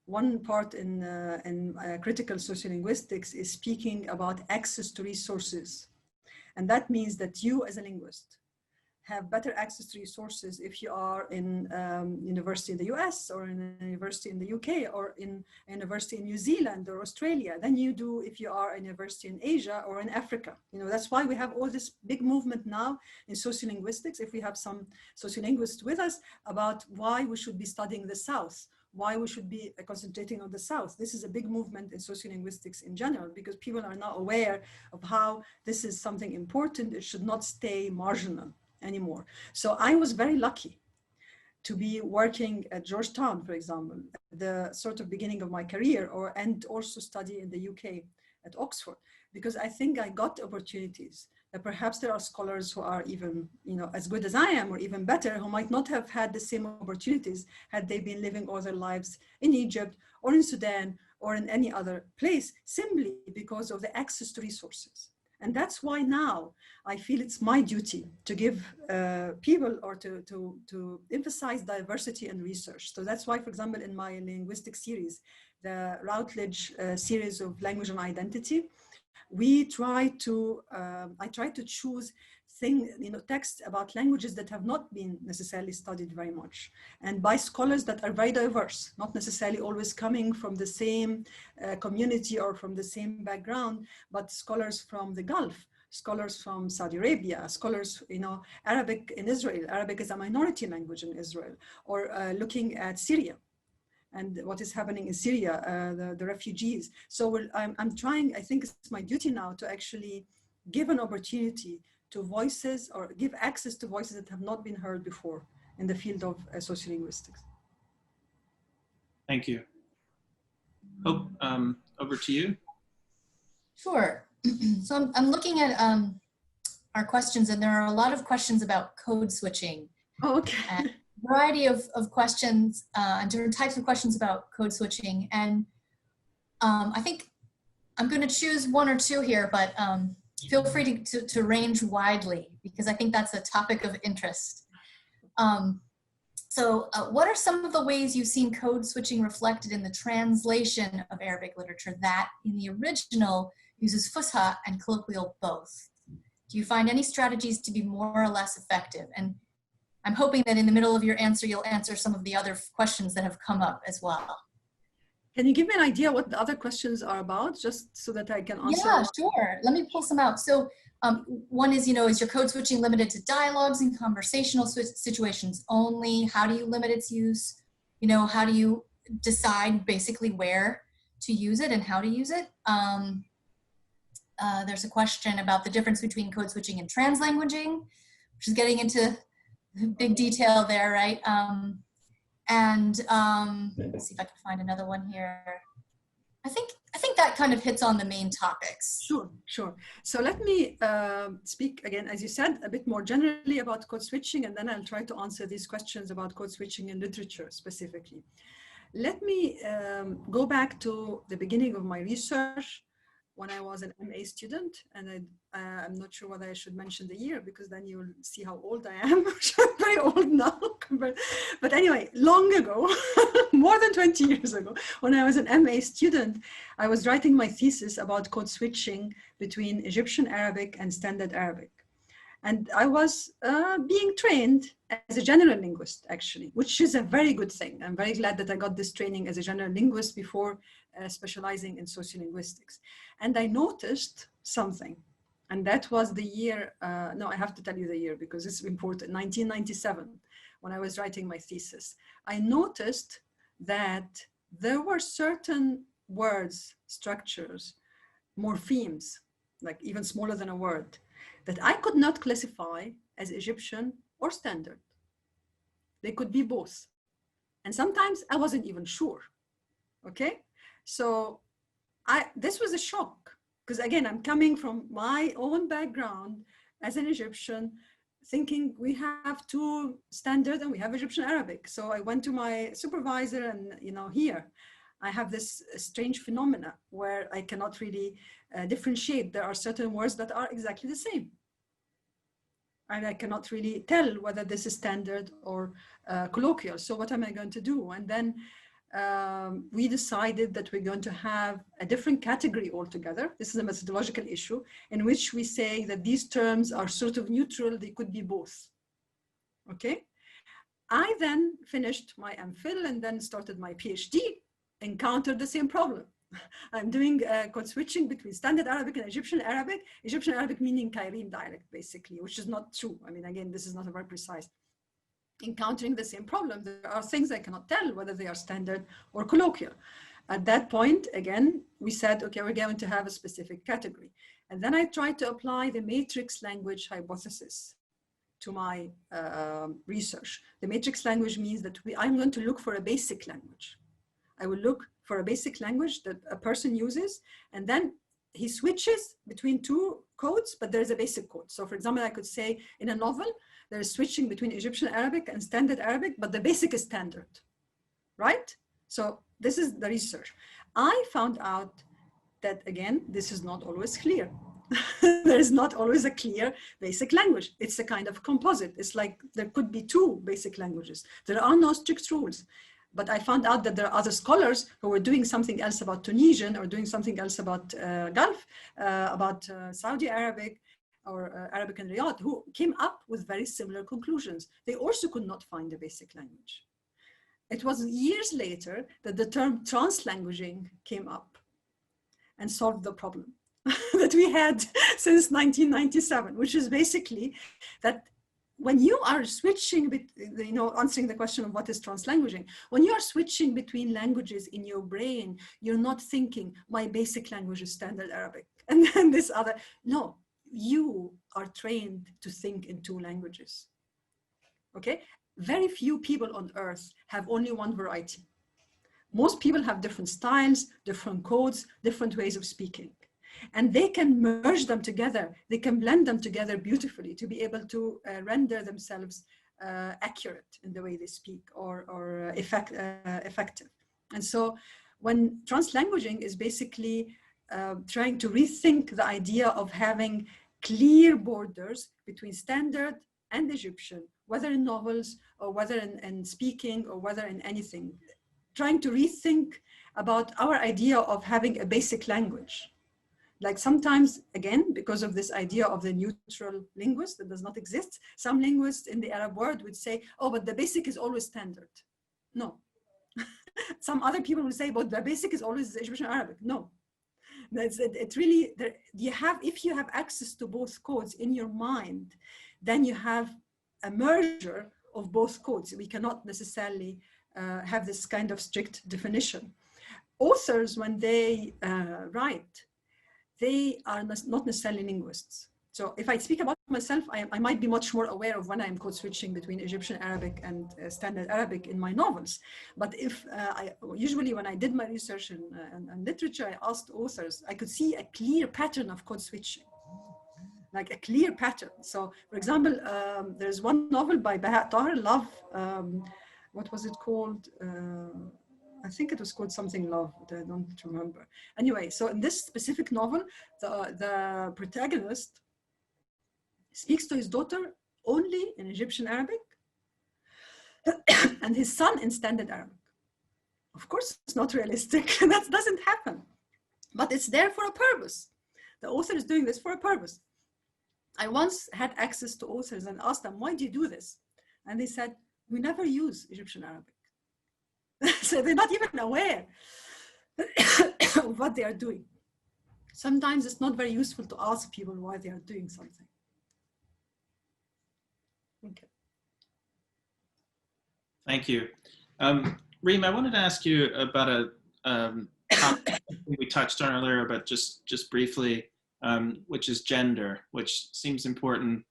one part in critical sociolinguistics is speaking about access to resources. And that means that you as a linguist have better access to resources if you are in university in the US or in a university in the UK or in a university in New Zealand or Australia than you do if you are in a university in Asia or in Africa. That's why we have all this big movement now in sociolinguistics, if we have some sociolinguists with us, about why we should be studying the South, why we should be concentrating on the South. This is a big movement in sociolinguistics in general, because people are now aware of how this is something important. It should not stay marginal anymore. So I was very lucky to be working at Georgetown, for example, the sort of beginning of my career, and also study in the UK at Oxford, because I think I got opportunities that perhaps there are scholars who are even, as good as I am, or even better, who might not have had the same opportunities had they been living all their lives in Egypt or in Sudan or in any other place, simply because of the access to resources. And that's why now I feel it's my duty to give people, or to emphasize diversity in research. So that's why, for example, in my linguistic series, the Routledge series of language and identity, I try to choose texts about languages that have not been necessarily studied very much, and by scholars that are very diverse, not necessarily always coming from the same community or from the same background, but scholars from the Gulf, scholars from Saudi Arabia, scholars, Arabic in Israel. Arabic is a minority language in Israel, or looking at Syria and what is happening in Syria, the refugees. So I'm trying, I think it's my duty now to actually give an opportunity to voices, or give access to voices that have not been heard before in the field of sociolinguistics. Thank you. Hope, over to you. Sure. So I'm looking at our questions, and there are a lot of questions about code switching. Oh, okay. And a variety of questions, and different types of questions about code switching. And I think I'm going to choose one or two here, but feel free to range widely, because I think that's a topic of interest. So what are some of the ways you've seen code switching reflected in the translation of Arabic literature that in the original uses Fusha and colloquial both? Do you find any strategies to be more or less effective? And I'm hoping that in the middle of your answer, you'll answer some of the other questions that have come up as well. Can you give me an idea what the other questions are about, just so that I can answer? Yeah, sure. Let me pull some out. So one is, is your code switching limited to dialogues and conversational situations only? How do you limit its use? How do you decide basically where to use it and how to use it? There's a question about the difference between code switching and translanguaging, which is getting into big detail there, right? Let's see if I can find another one here. I think that kind of hits on the main topics. Sure, sure. So let me speak again, as you said, a bit more generally about code switching, and then I'll try to answer these questions about code switching in literature specifically. Let me go back to the beginning of my research when I was an MA student, and I'm not sure whether I should mention the year, because then you'll see how old I am. I'm very old now. But anyway, long ago, more than 20 years ago, when I was an MA student, I was writing my thesis about code switching between Egyptian Arabic and Standard Arabic. And I was being trained as a general linguist, actually, which is a very good thing. I'm very glad that I got this training as a general linguist before specializing in sociolinguistics. And I noticed something, and that was the year, no, I have to tell you the year because it's important, 1997, when I was writing my thesis. I noticed that there were certain words, structures, morphemes, like even smaller than a word, that I could not classify as Egyptian or Standard. They could be both. And sometimes I wasn't even sure, okay? So this was a shock, because again, I'm coming from my own background as an Egyptian, thinking we have two Standard and we have Egyptian Arabic. So I went to my supervisor and, here, I have this strange phenomena where I cannot really differentiate. There are certain words that are exactly the same. And I cannot really tell whether this is Standard or colloquial. So what am I going to do? And then we decided that we're going to have a different category altogether. This is a methodological issue in which we say that these terms are sort of neutral. They could be both. Okay. I then finished my MPhil and then started my PhD, encountered the same problem. I'm doing code switching between Standard Arabic and Egyptian Arabic meaning Cairene dialect, basically, which is not true. I mean, again, this is not a very precise. Encountering the same problem. There are things I cannot tell whether they are Standard or colloquial. At that point, again, we said, okay, we're going to have a specific category. And then I tried to apply the matrix language hypothesis to my research. The matrix language means that I'm going to look for a basic language. I will look for a basic language that a person uses, and then he switches between two codes, but there's a basic code. So for example, I could say in a novel, there's switching between Egyptian Arabic and Standard Arabic, but the basic is Standard, right? So this is the research. I found out that, again, this is not always clear. There is not always a clear basic language. It's a kind of composite. It's like there could be two basic languages. There are no strict rules. But I found out that there are other scholars who were doing something else about Tunisian or doing something else about Gulf, about Saudi Arabic or Arabic and Riyadh, who came up with very similar conclusions. They also could not find a basic language. It was years later that the term translanguaging came up and solved the problem that we had since 1997, which is basically that when you are switching, answering the question of what is translanguaging, when you are switching between languages in your brain, you're not thinking, my basic language is Standard Arabic, and then this other. No, you are trained to think in two languages, okay? Very few people on earth have only one variety. Most people have different styles, different codes, different ways of speaking. And they can merge them together. They can blend them together beautifully to be able to render themselves accurate in the way they speak or effective. And so when translanguaging is basically trying to rethink the idea of having clear borders between Standard and Egyptian, whether in novels or whether in speaking or whether in anything, trying to rethink about our idea of having a basic language. Like sometimes, again, because of this idea of the neutral linguist that does not exist, some linguists in the Arab world would say, oh, but the basic is always Standard. No. Some other people will say, but the basic is always Egyptian Arabic. No. It really, if you have access to both codes in your mind, then you have a merger of both codes. We cannot necessarily have this kind of strict definition. Authors, when they write, they are not necessarily linguists. So if I speak about myself, I might be much more aware of when I'm code switching between Egyptian Arabic and Standard Arabic in my novels. But if usually when I did my research in literature, I asked authors, I could see a clear pattern of code switching, like a clear pattern. So for example, there's one novel by Baha Tahir, Love, what was it called? I think it was called something Love, but I don't remember. Anyway, so in this specific novel, the protagonist speaks to his daughter only in Egyptian Arabic and his son in Standard Arabic. Of course, it's not realistic. That doesn't happen, but it's there for a purpose. The author is doing this for a purpose. I once had access to authors and asked them, why do you do this? And they said, we never use Egyptian Arabic. So they're not even aware of what they are doing. Sometimes it's not very useful to ask people why they are doing something. Okay. Thank you. Reem, I wanted to ask you about a topic we touched on earlier, but just briefly, which is gender, which seems important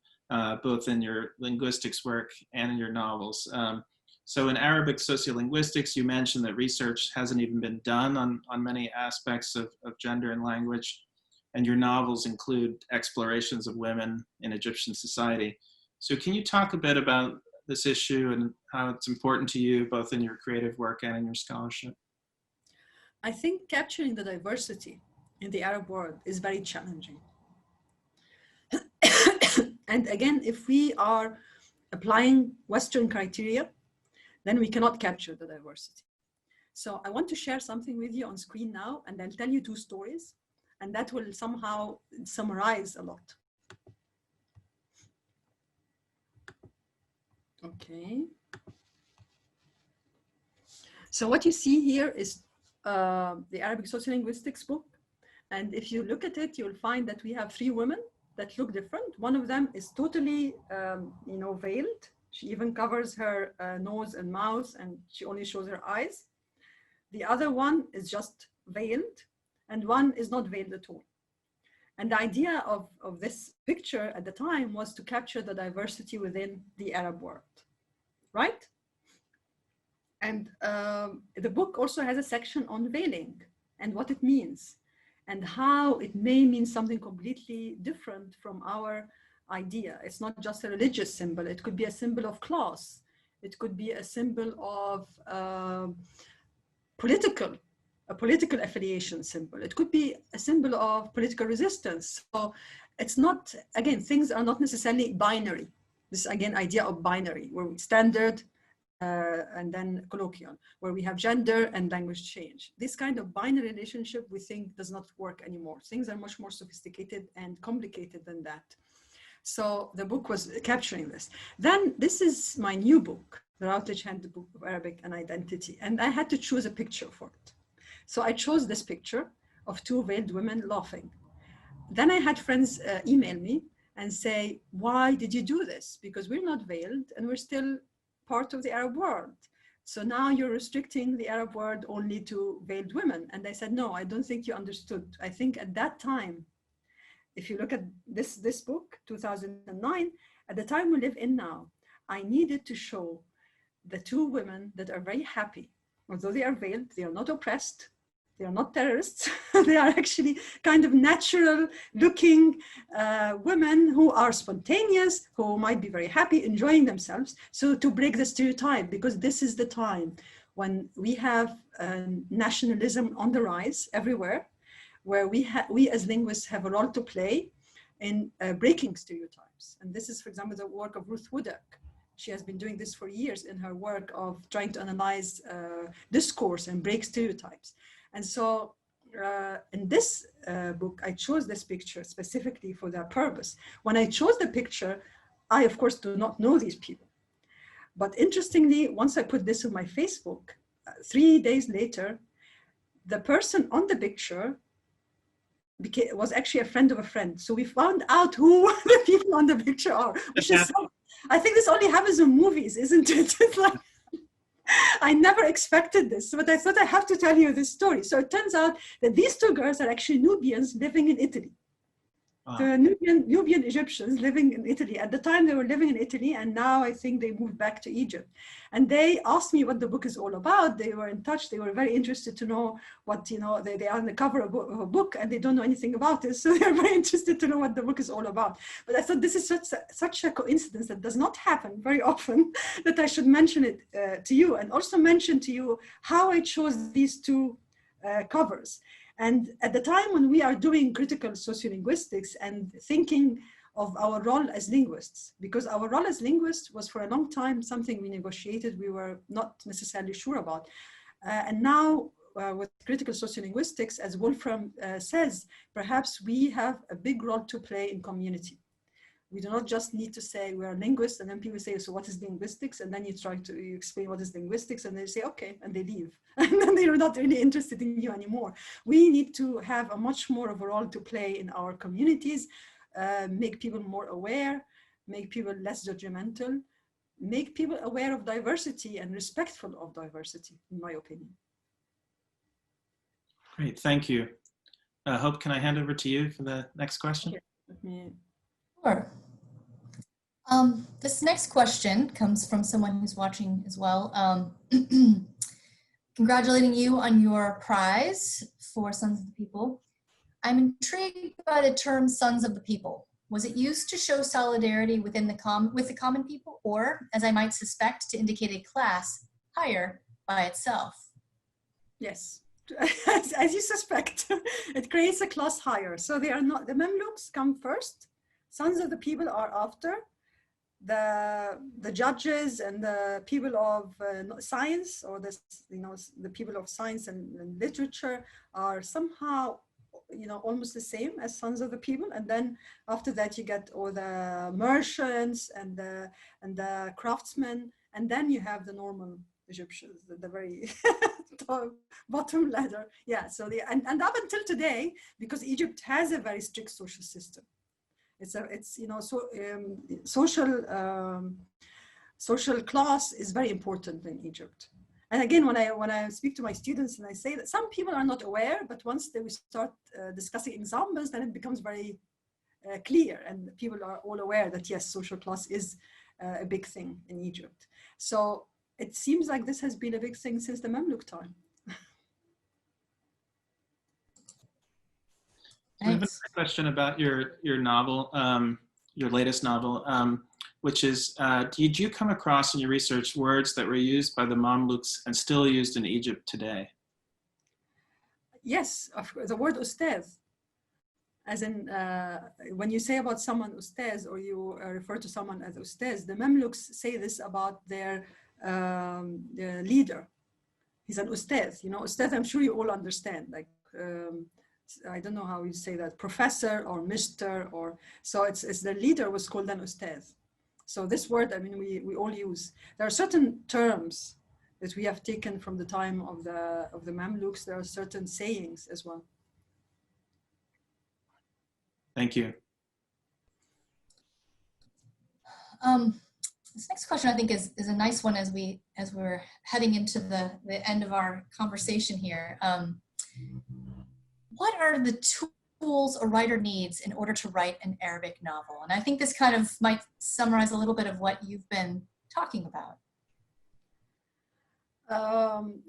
both in your linguistics work and in your novels. So in Arabic sociolinguistics, you mentioned that research hasn't even been done on many aspects of gender and language, and your novels include explorations of women in Egyptian society. So can you talk a bit about this issue and how it's important to you, both in your creative work and in your scholarship? I think capturing the diversity in the Arab world is very challenging. And again, if we are applying Western criteria, then we cannot capture the diversity. So I want to share something with you on screen now, and I'll tell you two stories, and that will somehow summarize a lot. Okay. So what you see here is the Arabic sociolinguistics book. And if you look at it, you'll find that we have three women that look different. One of them is totally, veiled. She even covers her nose and mouth, and she only shows her eyes. The other one is just veiled, and one is not veiled at all. And the idea of this picture at the time was to capture the diversity within the Arab world, right? And the book also has a section on veiling and what it means and how it may mean something completely different from our idea. It's not just a religious symbol. It could be a symbol of class. It could be a symbol of a political affiliation symbol. It could be a symbol of political resistance. So it's not, again, things are not necessarily binary. This, again, idea of binary, where we standard and then colloquial, where we have gender and language change. This kind of binary relationship, we think, does not work anymore. Things are much more sophisticated and complicated than that. So the book was capturing this. Then this is my new book, The Routledge Handbook of Arabic and Identity. And I had to choose a picture for it. So I chose this picture of two veiled women laughing. Then I had friends email me and say, why did you do this? Because we're not veiled and we're still part of the Arab world. So now you're restricting the Arab world only to veiled women. And I said, no, I don't think you understood. I think at that time, if you look at this book, 2009, at the time we live in now, I needed to show the two women that are very happy. Although they are veiled, they are not oppressed, they are not terrorists, they are actually kind of natural looking women who are spontaneous, who might be very happy, enjoying themselves. So to break the stereotype, because this is the time when we have nationalism on the rise everywhere, where we as linguists have a role to play in breaking stereotypes. And this is, for example, the work of Ruth Woodard. She has been doing this for years in her work of trying to analyze discourse and break stereotypes. And so in this book, I chose this picture specifically for that purpose. When I chose the picture, I, of course, do not know these people. But interestingly, once I put this on my Facebook, 3 days later, the person on the picture was actually a friend of a friend. So we found out who the people on the picture are, which is so, I think this only happens in movies, isn't it? It's like, I never expected this, but I thought I have to tell you this story. So it turns out that these two girls are actually Nubians living in Italy. Wow. The Nubian Egyptians living in Italy. At the time they were living in Italy, and now I think they moved back to Egypt. And they asked me what the book is all about. They were in touch. They were very interested to know what, they are on the cover of a book and they don't know anything about it. So they're very interested to know what the book is all about. But I thought this is such a coincidence that does not happen very often that I should mention it to you, and also mention to you how I chose these two covers. And at the time when we are doing critical sociolinguistics and thinking of our role as linguists, because our role as linguists was for a long time something we negotiated, we were not necessarily sure about. And now with critical sociolinguistics, as Wolfram says, perhaps we have a big role to play in community. We do not just need to say we are linguists, and then people say, so what is linguistics? And then you try to explain what is linguistics, and they say, okay, and they leave. And then they're not really interested in you anymore. We need to have a much more of a role to play in our communities, make people more aware, make people less judgmental, make people aware of diversity and respectful of diversity, in my opinion. Great, thank you. Hope, can I hand over to you for the next question? Okay. Sure. This next question comes from someone who's watching as well. Congratulating you on your prize for Sons of the People. I'm intrigued by the term Sons of the People. Was it used to show solidarity within with the common people, or, as I might suspect, to indicate a class higher by itself? Yes, as you suspect, it creates a class higher. So they are not, the Mamluks come first, Sons of the People are after. The judges and the people of science, or the people of science and literature are somehow almost the same as Sons of the People. And then after that you get all the merchants and the craftsmen, and then you have the normal Egyptians, the very bottom ladder. Yeah, so and up until today, because Egypt has a very strict social system. Social class is very important in Egypt. And again, when I speak to my students and I say that some people are not aware, but once they start discussing examples, then it becomes very clear, and people are all aware that yes, social class is a big thing in Egypt. So it seems like this has been a big thing since the Mamluk time. I have another question about your novel, your latest novel, which is, did you come across in your research words that were used by the Mamluks and still used in Egypt today? Yes, the word ustaz, as in when you say about someone ustaz, or you refer to someone as ustaz, the Mamluks say this about their leader. He's an ustaz, ustaz, I'm sure you all understand, like, I don't know how you say that, professor or mister, or so it's the leader was called an ustaz. So this word, I mean, we all use. There are certain terms that we have taken from the time of the Mamluks. There are certain sayings as well. Thank you. This next question, I think, is a nice one as we're heading into the end of our conversation here. What are the tools a writer needs in order to write an Arabic novel? And I think this kind of might summarize a little bit of what you've been talking about.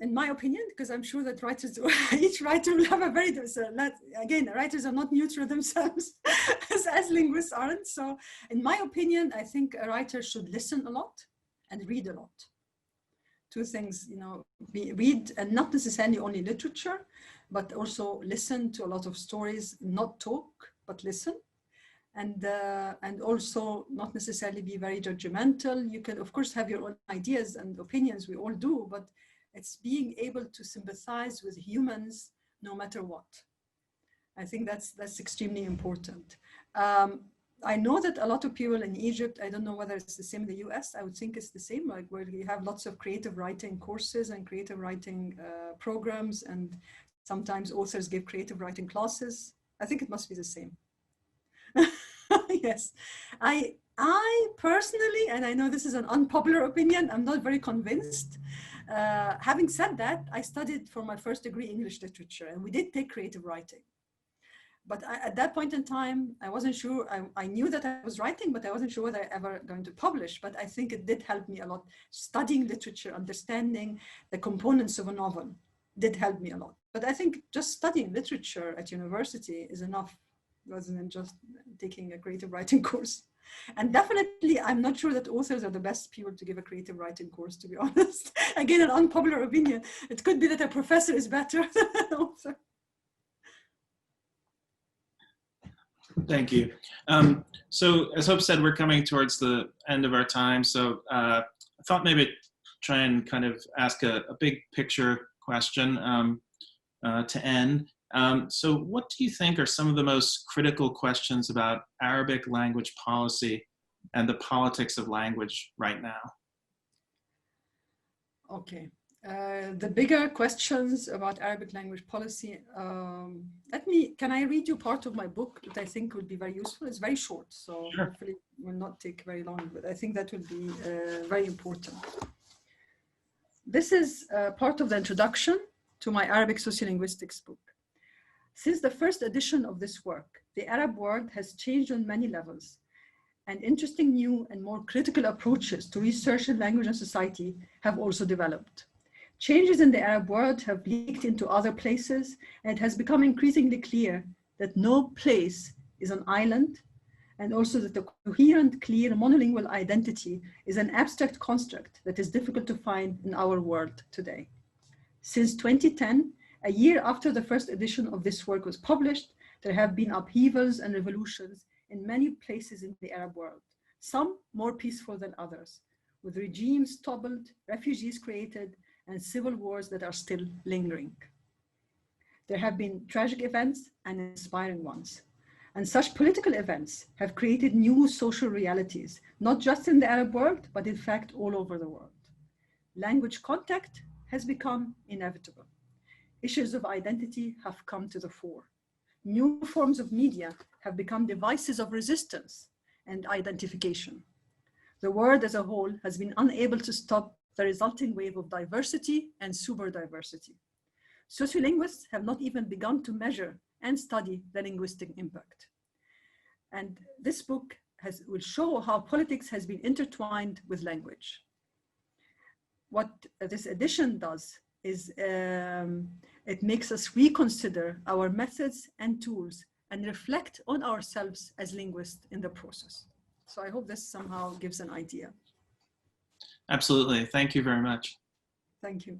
In my opinion, because I'm sure that writers, each writer will have a very different, again, writers are not neutral themselves as linguists aren't. So in my opinion, I think a writer should listen a lot and read a lot. Two things, read, and not necessarily only literature, but also listen to a lot of stories, not talk, but listen. And also not necessarily be very judgmental. You can, of course, have your own ideas and opinions, we all do, but it's being able to sympathize with humans no matter what. I think that's extremely important. I know that a lot of people in Egypt, I don't know whether it's the same in the US, I would think it's the same, like where we have lots of creative writing courses and creative writing programs, and sometimes authors give creative writing classes. I think it must be the same. Yes, I personally, and I know this is an unpopular opinion, I'm not very convinced. Having said that, I studied for my first degree English literature, and we did take creative writing. But at that point in time, I wasn't sure. I knew that I was writing, but I wasn't sure whether I ever going to publish. But I think it did help me a lot. Studying literature, understanding the components of a novel did help me a lot. But I think just studying literature at university is enough, rather than just taking a creative writing course. And definitely, I'm not sure that authors are the best people to give a creative writing course, to be honest. Again, an unpopular opinion. It could be that a professor is better than an author. Thank you. So as Hope said, we're coming towards the end of our time. So I thought maybe try and kind of ask a big picture question to end. So what do you think are some of the most critical questions about Arabic language policy and the politics of language right now? Okay. The bigger questions about Arabic language policy, can I read you part of my book that I think would be very useful? It's very short, so Sure. hopefully it will not take very long, but I think that will be very important. This is part of the introduction to my Arabic sociolinguistics book. Since the first edition of this work, the Arab world has changed on many levels, and interesting new and more critical approaches to research in language and society have also developed. Changes in the Arab world have leaked into other places, and it has become increasingly clear that no place is an island, and also that the coherent, clear, monolingual identity is an abstract construct that is difficult to find in our world today. Since 2010, a year after the first edition of this work was published, there have been upheavals and revolutions in many places in the Arab world, some more peaceful than others, with regimes toppled, refugees created, and civil wars that are still lingering. There have been tragic events and inspiring ones. And such political events have created new social realities, not just in the Arab world, but in fact all over the world. Language contact has become inevitable. Issues of identity have come to the fore. New forms of media have become devices of resistance and identification. The world as a whole has been unable to stop the resulting wave of diversity and super diversity. Sociolinguists have not even begun to measure and study the linguistic impact. And this book will show how politics has been intertwined with language. What this edition does is it makes us reconsider our methods and tools and reflect on ourselves as linguists in the process. So I hope this somehow gives an idea. Absolutely. Thank you very much. Thank you.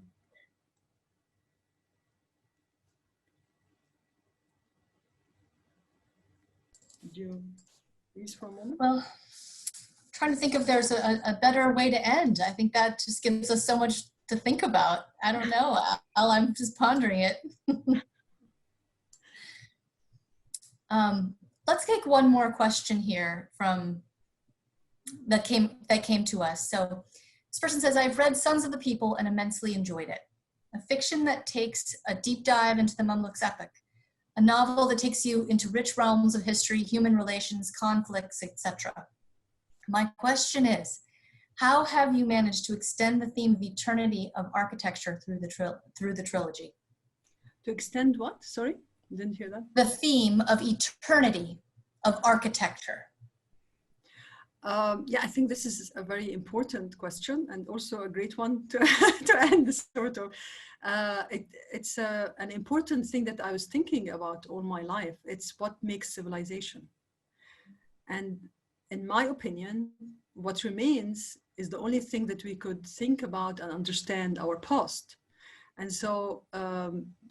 Would you please for a moment? Well, trying to think if there's a better way to end. I think that just gives us so much to think about. I don't know. I'm just pondering it. Let's take one more question here from that came to us. So this person says, I've read Sons of the People and immensely enjoyed it. A fiction that takes a deep dive into the Mamluks epic. A novel that takes you into rich realms of history, human relations, conflicts, etc. My question is, how have you managed to extend the theme of eternity of architecture through the trilogy? To extend what? Sorry, I didn't hear that. The theme of eternity of architecture. Yeah, I think this is a very important question and also a great one to end this sort of. It's an important thing that I was thinking about all my life. It's what makes civilization. And in my opinion, what remains is the only thing that we could think about and understand our past. And so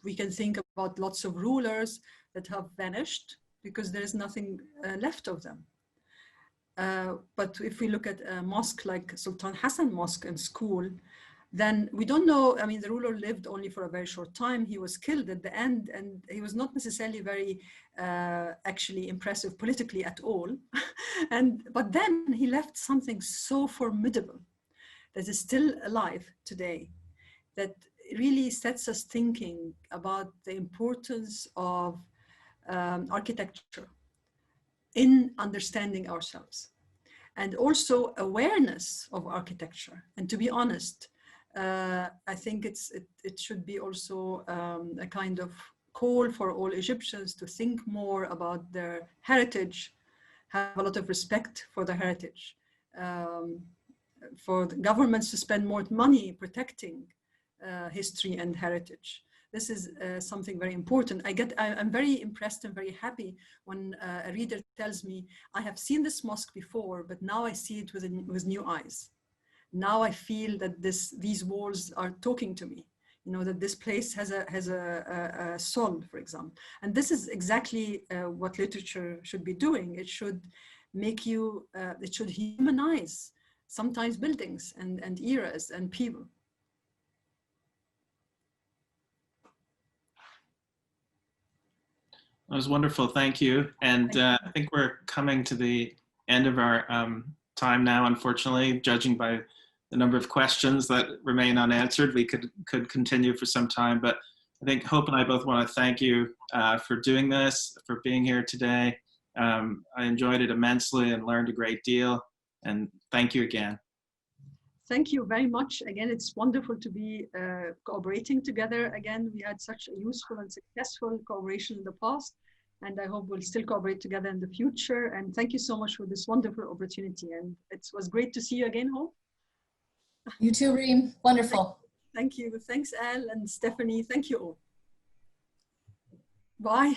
we can think about lots of rulers that have vanished because there is nothing left of them. But if we look at a mosque like Sultan Hassan Mosque in school, then we don't know. I mean, the ruler lived only for a very short time. He was killed at the end, and he was not necessarily very actually impressive politically at all. But then he left something so formidable that is still alive today, that really sets us thinking about the importance of architecture in understanding ourselves, and also awareness of architecture. And to be honest, I think it should be also a kind of call for all Egyptians to think more about their heritage, have a lot of respect for the heritage, for the governments to spend more money protecting history and heritage. This is something very important. I'm very impressed and very happy when a reader tells me, I have seen this mosque before, but now I see it with new eyes. Now I feel that these walls are talking to me. You know, that this place has a soul, for example. And this is exactly what literature should be doing. It should make you, it should humanize sometimes buildings and eras and people. That was wonderful. Thank you. And I think we're coming to the end of our time now, unfortunately, judging by the number of questions that remain unanswered. We could continue for some time, but I think Hope and I both want to thank you for doing this, for being here today. I enjoyed it immensely and learned a great deal. And thank you again. Thank you very much. Again, it's wonderful to be cooperating together. Again, we had such a useful and successful cooperation in the past, and I hope we'll still cooperate together in the future. And thank you so much for this wonderful opportunity. And it was great to see you again, Hope. You too, Reem. Wonderful. Thank you. Thanks, Al and Stephanie. Thank you all. Bye.